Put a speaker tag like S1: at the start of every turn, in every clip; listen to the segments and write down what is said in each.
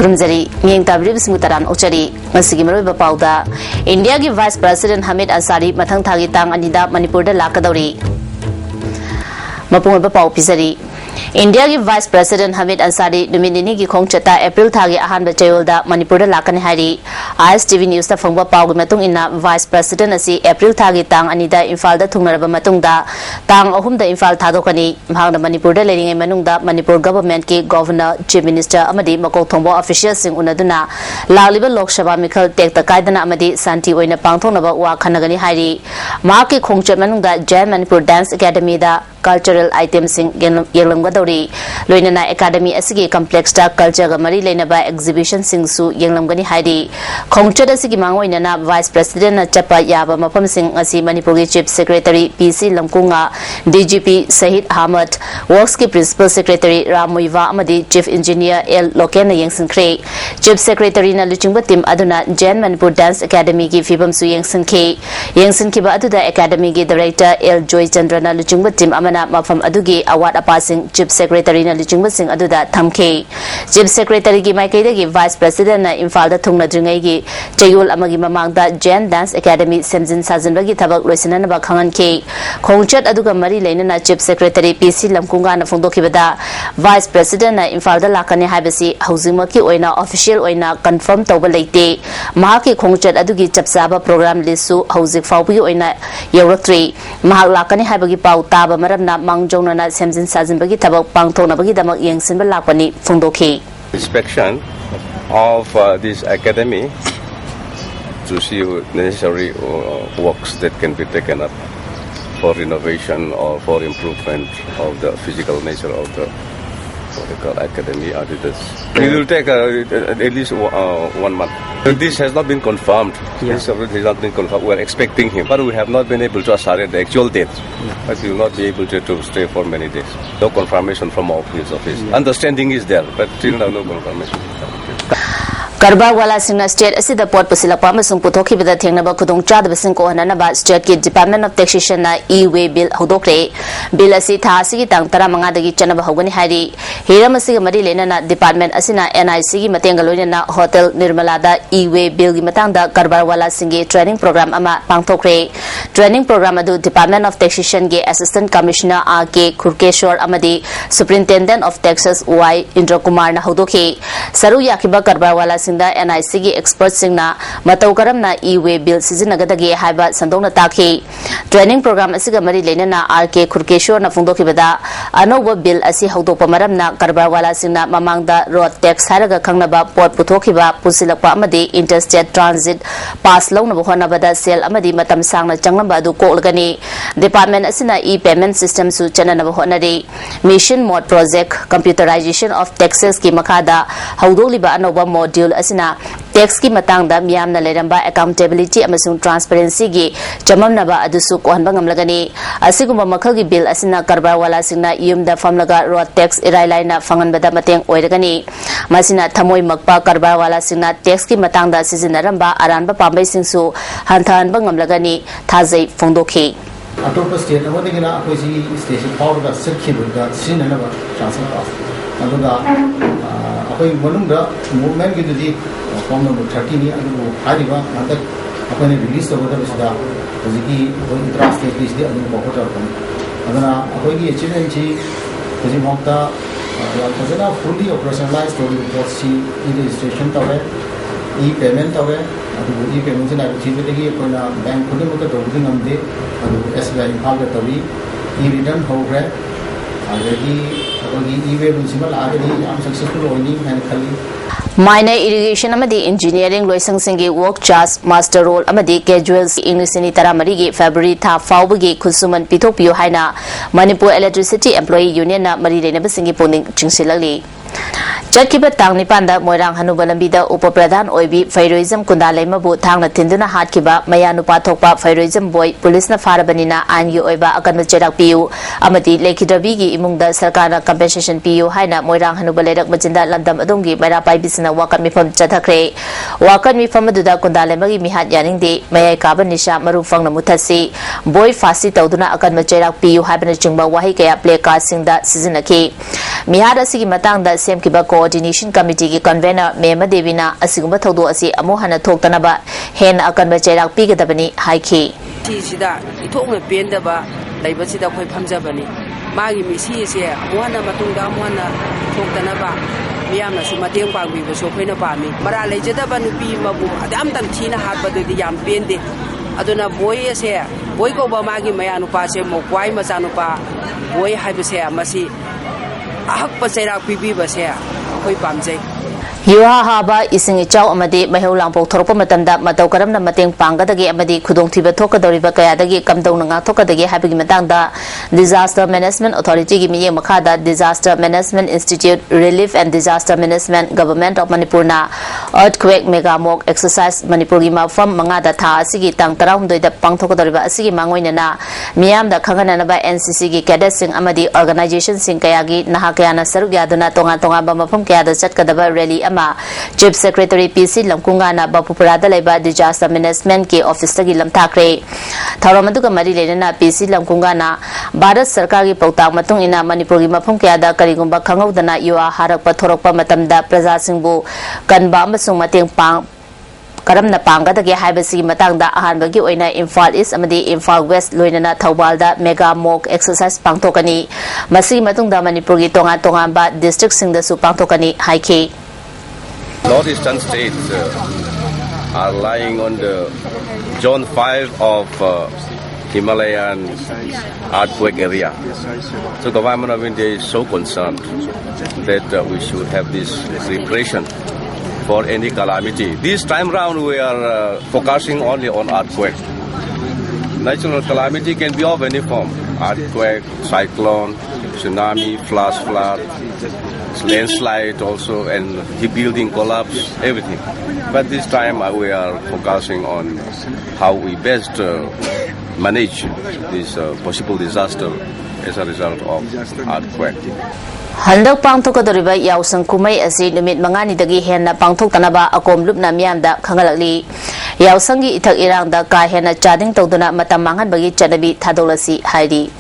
S1: खुरुमजरी मियंग ताबरी बिस्मु तारान ओचरी मसिगी मरोय बपाउदा India की vice president Hamid Ansari मथंग थागी तांग अनिदा मणिपुर दा लाकदौरी मपुंग बपाउ पिजरी India की वाइस प्रेसिडेंट हमीद अंसारी नुमिनिनी की खोंगचता अप्रैल थागी अहान बचयोलदा मणिपुर लाकने हारी आईएस टीवी न्यूज ता फंगबा पाउगी मतुंग इना वाइस प्रेसिडेंट असी अप्रैल थागी तांग अनिदा इम्फाल दा थुंगनरबा मतुंगदा तांग अहुम दा इम्फाल थादोकनी भागना मणिपुर दा लेरिंगे मनुंगदा मणिपुर गवर्नमेंट की गवर्नर चीफ मिनिस्टर अमदी मकोक थोंबो ऑफिशियल सिंग उनदुना लालिबा लोकसभा मिखल टेक तकायदना अमदी शांति ओइना पांगथोनबा वा खनगनी हारी माके खोंगचत मनुंगदा जैन मणिपुर डांस एकेडमी दा कल्चरल आइटम सिंग येंगलमगदौरी लोइनना एकेडमी असिगी कॉम्प्लेक्स दा कल्चर गा मरी लेनबा एग्जीबिशन सिंग सु येंगलमगनी हाइदी खोंगचत असिगी मांगोइनना वाइस प्रेसिडेंट ना चपा याबा मफम सिंग असी मणिपुर की chief secretary PC Lamkunga DGP Shahid Ahmad works की प्रिंसिपल सेक्रेटरी राम मुइवा अमदी चीफ इंजीनियर एल लोकेन ना येंगसनख्रे चीफ सेक्रेटरी ना लुचिंगबा टीम अदुना जैन मणिपुर डांस एकेडमी की फिबम सु येंगसनखिबा अदुदा एकेडमी की डायरेक्टर एल जॉय चंद्र ना लुचिंगबा टीम मफम अदुगी अवाद अपा सिंह चीफ सेक्रेटरी ना लुचिंगबा सिंह अदुदा थमखे चीफ सेक्रेटरी की माइकैदगी वाइस प्रेसिडेंट ना इम्फाल दा थुंगनद्रिंगैगी चयोल अमगी ममांगदा जैन डांस एकेडमी सेमजिन साजिनबगी थबक लोइसननबा खंगनखे खोंगचत अदुगा मरी लेनना चीफ सेक्रेटरी पीसी लमकुंगा ना फोंदोखिबदा वाइस प्रेसिडेंट ना इम्फाल दा लाकने हाइबसी हौजिमकी ओइना ऑफिशियल ओइना कंफर्म तौबा लेते महाकी खोंगचत अदुगी चपसाबा प्रोग्राम लिसु हौजिक फाउबगी ओइना यौरक्ट्री महाक लाकने हाइबगी पाउ ताबा मरमना मांगजौनना सेमजिन साजिनबगी थबक पांगथोनबगी दमक येंगसिनबा लाकपनी फोंदोखि
S2: inspection of this academy to see necessary works that can be taken up for renovation or for improvement of the physical nature of the academy. It will take at least 1 month. This has not been confirmed. This has not been confirmed. We are expecting him, but we have not been able to ascertain the actual date. But we will not be able to stay for many days. No confirmation from our office. Understanding is there, but still no confirmation.
S1: करबार वाला Singh state असिदा pot पुसिलपा अमसुंग पुथोखिबदा थेंगनबा खुदोंग चादबसिंग को हननबा state की department of taxation ना e-way bill हौदोक्रे bill असि था असिगी तांग 15 दगी चनबा हौगनी हाइरी Hiram असिग मरी लेनना department असिना NIC की मतेंग लोइनना होटल निर्मलादा ई-वे बिल की मतंगदा करबार वाला सिंह ट्रेनिंग प्रोग्राम अमा पांगथोक्रे ट्रेनिंग प्रोग्राम अदु डिपार्टमेंट ऑफ टैक्सेशन के assistant commissioner R K Khurkeshwar अमदी superintendent of taxes Y Indra Kumar ना हौदोखि सरू याखिबा करबार वाला एनआईसी की एक्सपर्ट सिंगना मतौ करमना ई-वे बिल सिजिनगदगे हाइबा संदोंना ताखि ट्रेनिंग प्रोग्राम असिगा मरी लेनना आर के खुरकेश्वर ना फोंदोखिबदा अनोबा बिल असि हौदोपा मरमना करबार वाला सिंगना ममांगदा रोड टैक्स हारगा खंगनबा पोट पुथोखिबा पुसिलकपा अमदी इंटरस्टेट ट्रांजिट पास लौनबा होनबदा सेल अमदी मतम सांगना चंगनबा अदु कोलगनी डिपार्टमेंट असिना ई पेमेंट सिस्टम सु चननबा होनरी mission mode project computerisation of taxes की मखादा हौदोलिबा अनोबा मॉड्यूल टैक्स की मतंगदा मियामना लेरंबा अकाउंटेबिलिटी अमसुंग ट्रांसपेरेंसी की चममनबा अदुसु कोहनबा ngamlagani asigumba makhal gi bill asina karbar wala singna yumda famlaga road tax irailai fanganbada mateng oiragani masina thamoi makpa karbar wala singna tax ki matangda sizinaramba aranba pambai singsu hanthanba ngamlagani thajai phongdokhi
S3: atop state amadagina akoisi station power ga sirkhibga sinanaba transfer aduga अखोई मनुंगदा movement की दुदी form number 30 नि अदु हारिबा मतलब अखोने release तबदा बिसदा हजिकी इंट्रास्ट के this they अदु बखोटा कोन अदना अखोई की अचीवमेंट जी हजि मोक्ता फजना फुली ऑपरेशनलाइज स्टोरी रिपोर्ट सी रजिस्ट्रेशन तवे ई पेमेंट तवे अदु ई पेमेंट से नाइ चिबेगी कोना बैंक खुदे मत तबदि नमदे अदु एसबीआई इंफाल द तवी ई रिटर्न होग्रे already e-way municipal already am successful only and khali
S1: minor irrigation amadi engineering loisang singi work charge master role amadi casuals english ni taramari gi February tha fawbagi khusuman pithopiyo haina Manipur Electricity Employee Union na mari rena basingi poning chingsilali चटकीब तांग निपानदा मोइरांग हनुबा लंबीदा उप प्रधान ओइबी फैरोइजम कुंदालैमबु थांगना थिंदुना हाटकीबा मया नुपा थोकपा फैरोइजम boy पुलिसना फारबनिना आइनगी ओइबा अकन चेराक PU अमदी लेखिद्रबीगी इमुंगदा सरकारना compensation PU हाइना Moirang हनुबा लेरक मजिंदा लंदम अदोंगी मैरा पाइबिसना वाकत मिफम चथखरे वाकत मिफम अदुदा कुंदालैमगी मिहात यानिंगदे मयाय काबन निशा मरु फंगना मुथसी boy फासी तौदुना अकन चेराक PU हाइबना चिंगबा वाहि कया play card सिंगदा सिजनकी मिहात असिगी मतांगदा सेमकीबा को Coordination Committee ki convener Mema Devina asigumba thodo asi amu hana thoktanaba hen akanba chairak pigadabani haiki
S4: sida ithokna pendaba laibasida khoi phamjabani magi misi se amuhana matungda amuhana thoktanaba miyamna su mateng pangbi so khoina pami mara lejedaba nupi mabu adam tam thina hatbadudi yam pende aduna boy se boy ko ba magi mayanu pa se mo kwai machanu pa boy haibse masi ahak pa chaira pibi ba se khoi pamjai
S1: Yuha haba ising ichaw amadi maheulang pok thorpa matamda mataw karamna mateng panggadagi amadi khudongthiba thokadoriba kayadagi kamdong nga thokadagi habigi matangda Disaster Management Authority gi miyeng makhada Disaster Management Institute Relief and Disaster Management Government of Manipur na Earthquake Mega Mock Exercise Manipur gi mafam mangada tha asigi tang 12 da pangthokadoriba asigi mangoina na miyam da khangananaba NCC gi cadets sing amadi organization sing kayagi naha kayana saruk yaduna tonga tonga ba mafam kayada chatkadaba rally Chief Secretary PC Lamkunga na Bapupurada laiba Disaster Management ke office tagi lamthakre Tharamadu ka mari lenana PC Lamkunga na Bharat Sarkar gi pautang matung ina Manipur gi mafum kayada karigumba khangawdana yuwa harakpa thorokpa matamda praja singbu kanba amasung mateng pang karamna panggadagi haibasi matangda ahanbagi oina Imphal East amadi Imphal West loinana Thaubalda mega mock exercise pangthokani masi matungda Manipur gi tonga ba district singda su pangthokani haike
S2: Northeastern states are lying on the zone 5 of Himalayan earthquake area. So government of India is so concerned that we should have this preparation for any calamity. This time round we are focusing only on earthquake. Natural calamity can be of any form: earthquake, cyclone, tsunami, flash flood, landslide also, and building collapse, everything. But this time we are focusing on how we best manage this possible disaster as a result of earthquake.
S1: Handak pangthokadoriba yausang kumai asi numit mangani dagi henna pangthoktanaba akom lupna miyamda khangalakli yausangi ithak irangda ka henna chading tawduna matam manghanbagi chanabi thadolasi hairi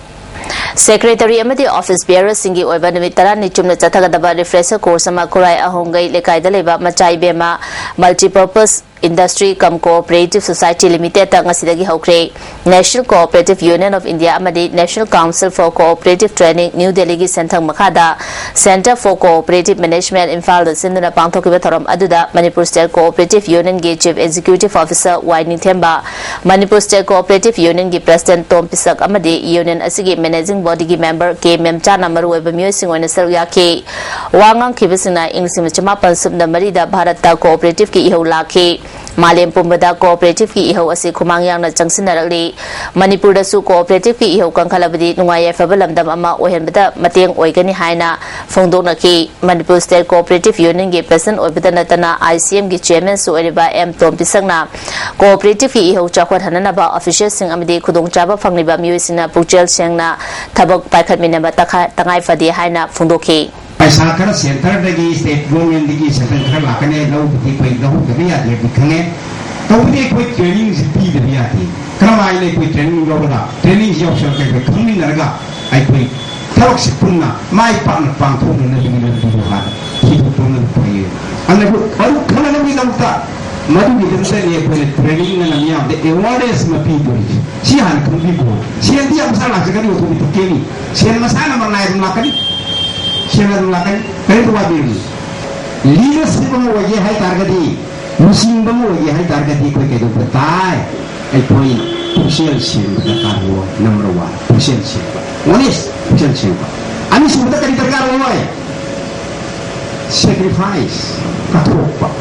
S1: Secretary amadi office bearer singi oiba numit tarani chumna chathagadaba refresher course ama kurai ahongai lekaida leba machai bema multipurpose Industry cum Cooperative Society Limited ta ngasidagi hokre National Cooperative Union of India amadi National Council for Cooperative Training New Delhi gi senthang makhada Center for Cooperative Management Imphal da sinduna pangthokiba thoram aduda Manipur State Cooperative Union gi Chief Executive Officer Waining Themba Manipur State Cooperative Union gi President Tom Pisak amadi Union asigi Managing Body gi member K Memcha namaru weba myoising oina sarya ke wangang khibasina ingsim chama pansub na marida Bharat ta cooperative ki ihau lakhe Malem Pumbada Cooperative ki ihau asi khumang yang na changsinarali Manipur da su cooperative ki ihau kangkhalabadi nungaya fabalamdam ama ohenbada mateng oigani haina phongdona ki Manipur State Cooperative Union gi president oibada natana ICM gi chairman su oiba M Tom Pisakna cooperative ki ihau chakhwat hanana ba officials sing amadi khudong chaba phangniba miyosina pukchel sengna thabak paikhatminaba tangai fadi haina phongdoki
S5: पैसा कर centre दगी state government दगी centre कर लाकने लो बुद्धि कोई लो कभी आ ये दिखने तो भी कोई ट्रेनिंग से भी दे आती करवाई ले कोई ट्रेनिंग लो बता ट्रेनिंग से ऑप्शन के कोई कमी नरगा आई कोई थोक से पुन्ना माई पान पान तो ने भी ने भी हां ही तो ने कोई अन्य को और खाना ने भी लगता मधु भी जैसे ये कोई ट्रेनिंग ने नमिया दे अवेयरनेस में भी बोली सी हां को भी बोल सी अंती हम साला से करी तो भी तो केनी सी मसाला बनाए ना करी Siapa melakukan kerja wajib. Leadership kamu wajib hai targeti, musim kamu wajib hai targeti kau kedo betai. Point social siapa kamu number 1 social siapa. Honest social siapa. Ani sudah kali terkar awal. Sacrifice katopa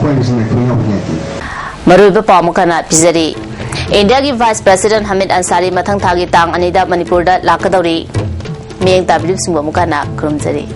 S5: yang sebenarnya punya punyati.
S1: Maruba pamukana pizari. India ki Vice President Hamid Ansari mathang thagi tang anida Manipur da lakadauri Miyeng tabirib sungba mukana kurumjari.